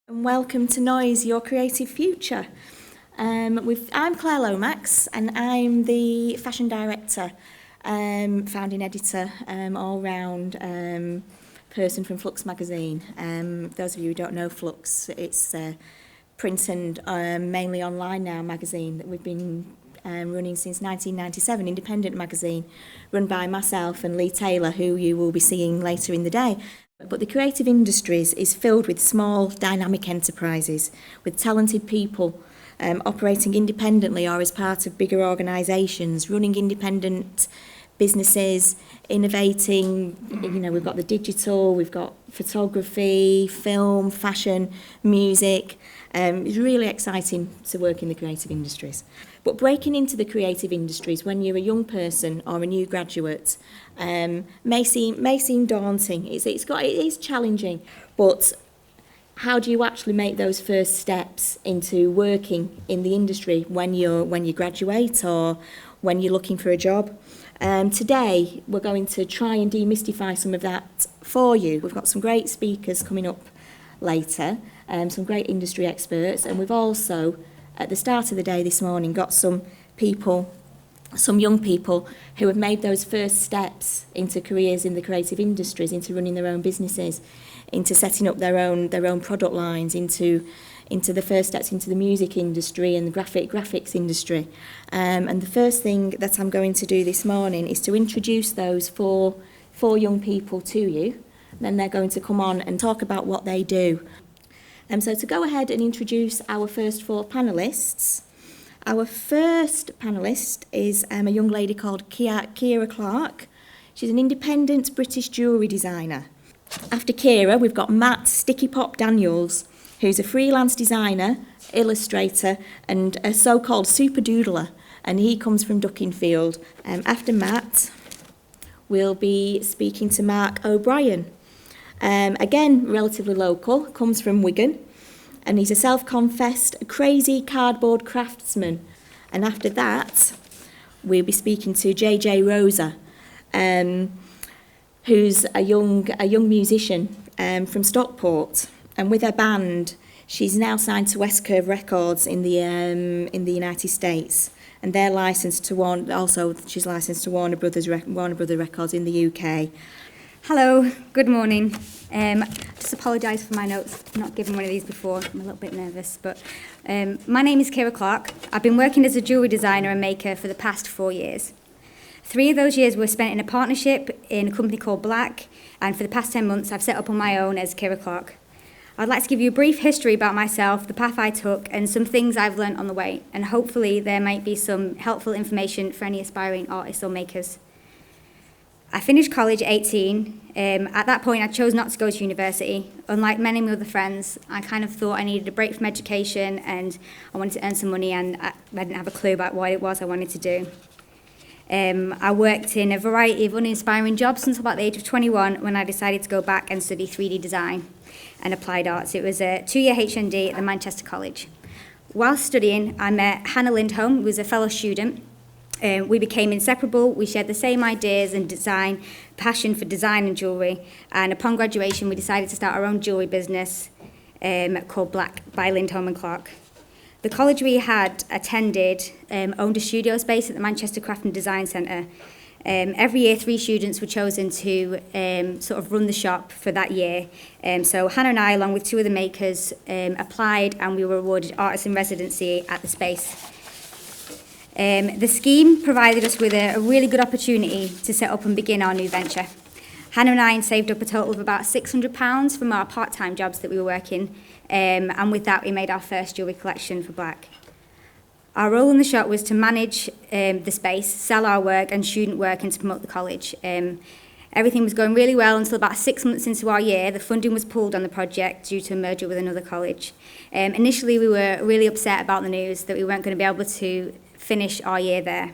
And welcome to Noise, Your Creative Future. I'm Claire Lomax and I'm the fashion director, founding editor, all-round person from Flux magazine. Those of you who don't know Flux, it's print and mainly online now magazine that we've been running since 1997, independent magazine, run by myself and Lee Taylor, who you will be seeing later in the day. But the creative industries is filled with small, dynamic enterprises, with talented people operating independently or as part of bigger organisations, running independent businesses, innovating. We've got the digital, we've got photography, film, fashion, music. It's really exciting to work in the creative industries. But breaking into the creative industries when you're a young person or a new graduate may seem daunting. It is challenging, but how do you actually make those first steps into working in the industry when you graduate or when you're looking for a job? Today we're going to try and demystify some of that for you. We've got some great speakers coming up later, some great industry experts, and we've also, at the start of the day this morning, got some young people who have made those first steps into careers in the creative industries, into running their own businesses, into setting up their own product lines, into the first steps into the music industry and the graphics industry. And the first thing that I'm going to do this morning is to introduce those four young people to you. Then they're going to come on and talk about what they do. So to go ahead and introduce our first four panellists. Our first panellist is a young lady called Ciara Clark. She's an independent British jewellery designer. After Ciara, we've got Matt Sticky Pop Daniels, who's a freelance designer, illustrator, and a so-called super doodler, and he comes from Duckingfield. After Matt, we'll be speaking to Mark O'Brien. Again, relatively local, comes from Wigan, and he's a self-confessed crazy cardboard craftsman. And after that, we'll be speaking to JJ Rosa, who's a young musician from Stockport, and with her band, she's now signed to West Curve Records in the United States, and they're licensed to she's licensed to Warner Brothers Records in the UK. Hello, good morning. Just apologise for my notes. I've not given one of these before. I'm a little bit nervous, but my name is Ciara Clark. I've been working as a jewellery designer and maker for the past 4 years. 3 of those years were spent in a partnership in a company called Black, and for the past 10 months I've set up on my own as Ciara Clark. I'd like to give you a brief history about myself, the path I took, and some things I've learnt on the way, and hopefully there might be some helpful information for any aspiring artists or makers. I finished college at 18. At that point, I chose not to go to university. Unlike many of my other friends, I kind of thought I needed a break from education and I wanted to earn some money, and I didn't have a clue about what it was I wanted to do. I worked in a variety of uninspiring jobs until about the age of 21 when I decided to go back and study 3D design and applied arts. It was a 2-year HND at the Manchester College. While studying, I met Hannah Lindholm, who was a fellow student. We became inseparable. We shared the same ideas and passion for design and jewellery. And upon graduation, we decided to start our own jewellery business called Black by Lindholm and Clark. The college we had attended owned a studio space at the Manchester Craft and Design Centre. Every year, 3 students were chosen to sort of run the shop for that year. So Hannah and I, along with 2 other makers, applied, and we were awarded artist in residency at the space. The scheme provided us with a really good opportunity to set up and begin our new venture. Hannah and I saved up a total of about £600 from our part-time jobs that we were working, and with that we made our first jewellery collection for Black. Our role in the shop was to manage the space, sell our work and student work, and to promote the college. Everything was going really well until about 6 months into our year. The funding was pulled on the project due to a merger with another college. Initially we were really upset about the news that we weren't going to be able to finish our year there.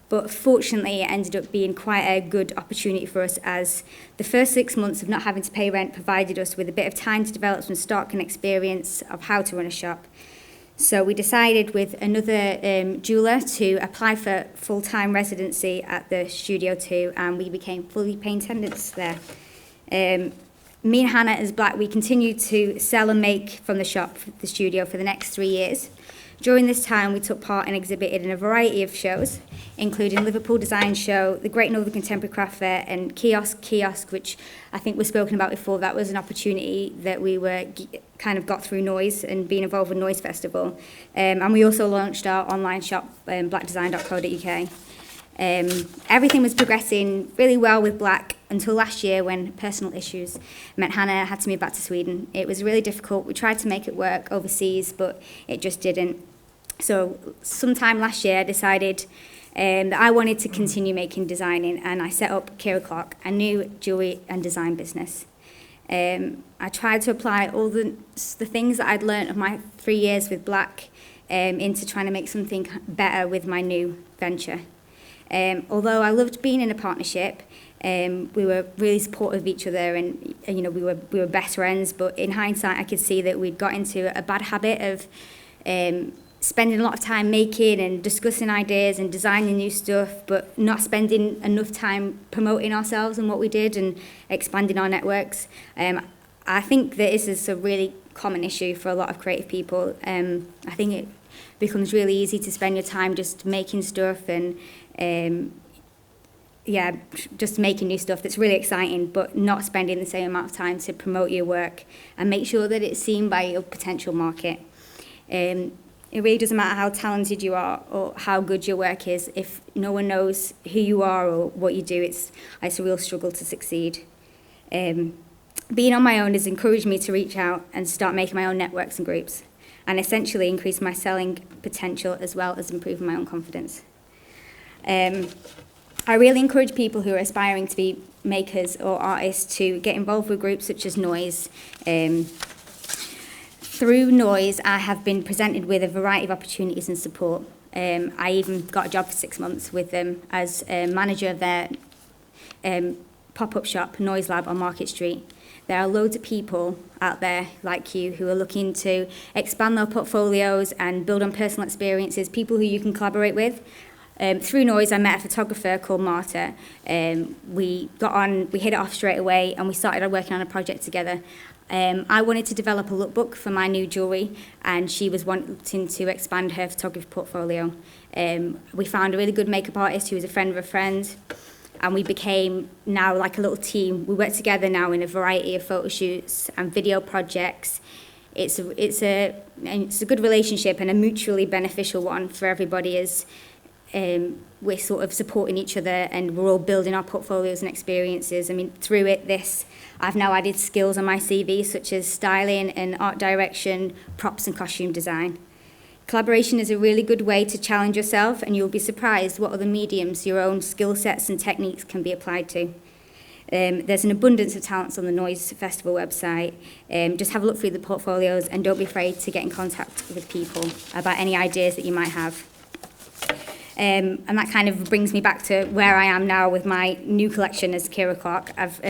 But fortunately, it ended up being quite a good opportunity for us, as the first 6 months of not having to pay rent provided us with a bit of time to develop some stock and experience of how to run a shop. So we decided with another jeweller to apply for full-time residency at the studio too, and we became fully paying attendants there. me and Hannah as Black, we continued to sell and make from the shop, the studio, for the next 3 years. During this time, we took part and exhibited in a variety of shows, including Liverpool Design Show, the Great Northern Contemporary Craft Fair, and Kiosk, which I think was spoken about before. That was an opportunity that we were kind of got through Noise and being involved with Noise Festival. And we also launched our online shop, blackdesign.co.uk. Everything was progressing really well with Black until last year, when personal issues meant Hannah had to move back to Sweden. It was really difficult. We tried to make it work overseas, but it just didn't. So sometime last year, I decided that I wanted to continue designing, and I set up Ciara Clark, a new jewellery and design business. I tried to apply all the things that I'd learned of my 3 years with Black into trying to make something better with my new venture. Although I loved being in a partnership, we were really supportive of each other, and you know, we were best friends. But in hindsight, I could see that we'd got into a bad habit of spending a lot of time making and discussing ideas and designing new stuff, but not spending enough time promoting ourselves and what we did and expanding our networks. I think that this is a really common issue for a lot of creative people. I think it becomes really easy to spend your time just making stuff and just making new stuff that's really exciting, but not spending the same amount of time to promote your work and make sure that it's seen by your potential market. It really doesn't matter how talented you are or how good your work is. If no one knows who you are or what you do, it's a real struggle to succeed. Being on my own has encouraged me to reach out and start making my own networks and groups, and essentially increase my selling potential as well as improving my own confidence. I really encourage people who are aspiring to be makers or artists to get involved with groups such as Noise. Through Noise, I have been presented with a variety of opportunities and support. I even got a job for 6 months with them as manager of their pop-up shop, Noise Lab, on Market Street. There are loads of people out there like you who are looking to expand their portfolios and build on personal experiences, people who you can collaborate with. Through Noise, I met a photographer called Marta. We hit it off straight away, and we started working on a project together. I wanted to develop a lookbook for my new jewellery, and she was wanting to expand her photography portfolio. We found a really good makeup artist who was a friend of a friend, and we became now like a little team. We work together now in a variety of photo shoots and video projects. It's a good relationship and a mutually beneficial one for everybody, as we're sort of supporting each other and we're all building our portfolios and experiences. I mean, through I've now added skills on my CV such as styling and art direction, props and costume design. Collaboration is a really good way to challenge yourself, and you'll be surprised what other mediums your own skill sets and techniques can be applied to. There's an abundance of talents on the Noise Festival website. Just have a look through the portfolios and don't be afraid to get in contact with people about any ideas that you might have. And that kind of brings me back to where I am now with my new collection as Ciara Clark. I've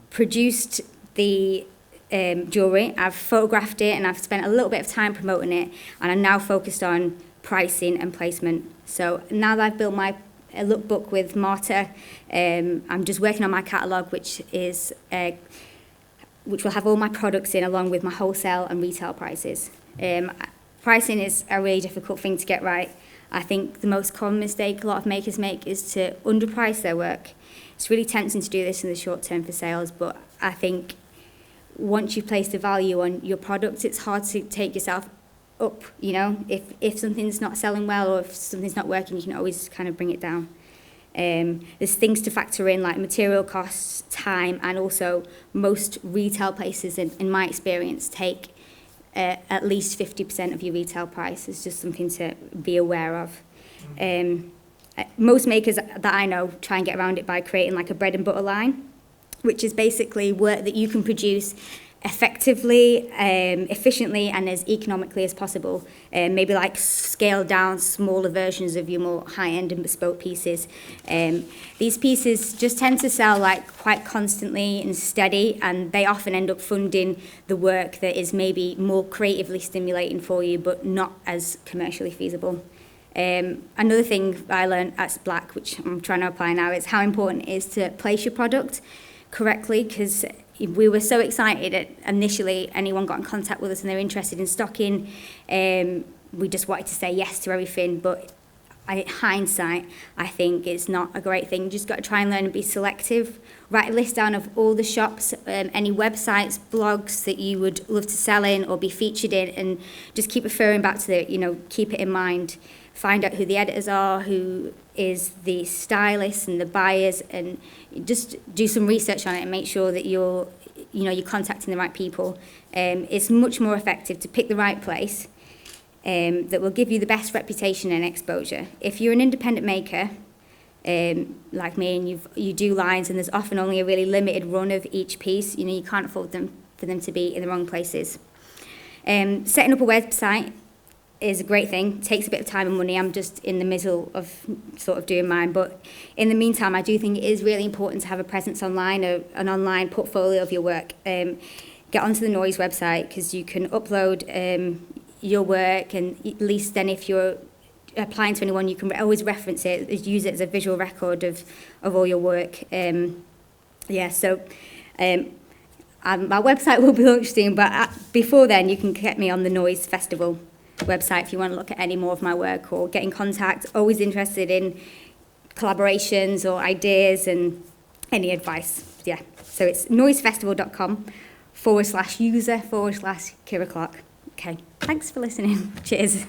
produced the jewellery, I've photographed it, and I've spent a little bit of time promoting it, and I'm now focused on pricing and placement. So now that I've built my lookbook with Marta, I'm just working on my catalogue, which will have all my products in, along with my wholesale and retail prices. Pricing is a really difficult thing to get right. I think the most common mistake a lot of makers make is to underprice their work. It's really tempting to do this in the short term for sales, but I think once you've placed a value on your product, it's hard to take yourself up, you know. If something's not selling well or if something's not working, you can always kind of bring it down. There's things to factor in like material costs, time, and also most retail places, in my experience, take at least 50% of your retail price. Is just something to be aware of. Most makers that I know try and get around it by creating like a bread and butter line, which is basically work that you can produce effectively, efficiently, and as economically as possible. Maybe like scale down smaller versions of your more high-end and bespoke pieces. These pieces just tend to sell like quite constantly and steady, and they often end up funding the work that is maybe more creatively stimulating for you, but not as commercially feasible. Another thing I learned at Black, which I'm trying to apply now, is how important it is to place your product correctly, because we were so excited that initially anyone got in contact with us and they were interested in stocking. We just wanted to say yes to everything, but hindsight, I think it's not a great thing. You just got to try and learn and be selective. Write a list down of all the shops, any websites, blogs that you would love to sell in or be featured in, and just keep referring back to keep it in mind. Find out who the editors are, who is the stylist and the buyers, and just do some research on it and make sure that you're contacting the right people. It's much more effective to pick the right place that will give you the best reputation and exposure. If you're an independent maker, like me, and you do lines, and there's often only a really limited run of each piece, you can't afford for them to be in the wrong places. Setting up a website is a great thing. It takes a bit of time and money. I'm just in the middle of sort of doing mine, but in the meantime, I do think it is really important to have a presence online, an online portfolio of your work. Get onto the Noise website, because you can upload your work, and at least then if you're applying to anyone, you can always reference it, use it as a visual record of all your work. My website will be launched soon, but before then you can get me on the Noise Festival website if you want to look at any more of my work or get in contact. Always interested in collaborations or ideas and any advice. So it's noisefestival.com /user /Ciara Clark. Okay, thanks for listening. Cheers.